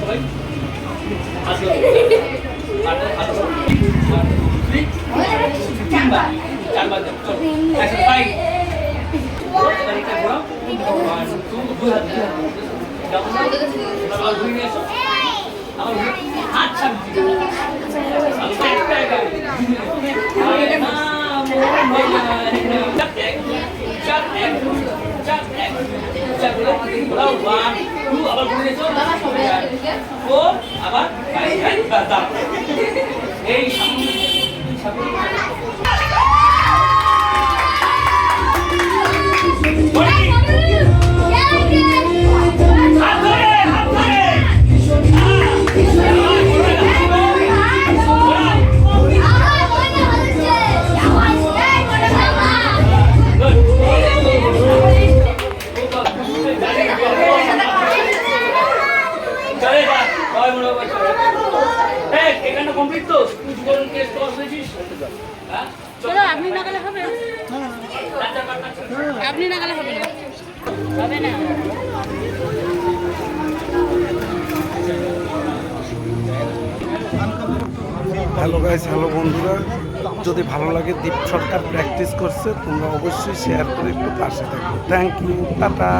সবাই আসো তিনবার চারবার চলো একশো তাই ঘোরাও দুই হাত ঘুরে নিয়ে এসো আমার হাত ছাড়ছি আবার এই আপনি না গেলে হবে আপনি না গেলে হবে না হবে না হ্যালো গাইস, হ্যালো বন্ধুরা, যদি ভালো লাগে দীপ সরকার প্র্যাকটিস করছে তোমরা অবশ্যই শেয়ার করে একটু পাশে থাকো। Thank you, tata.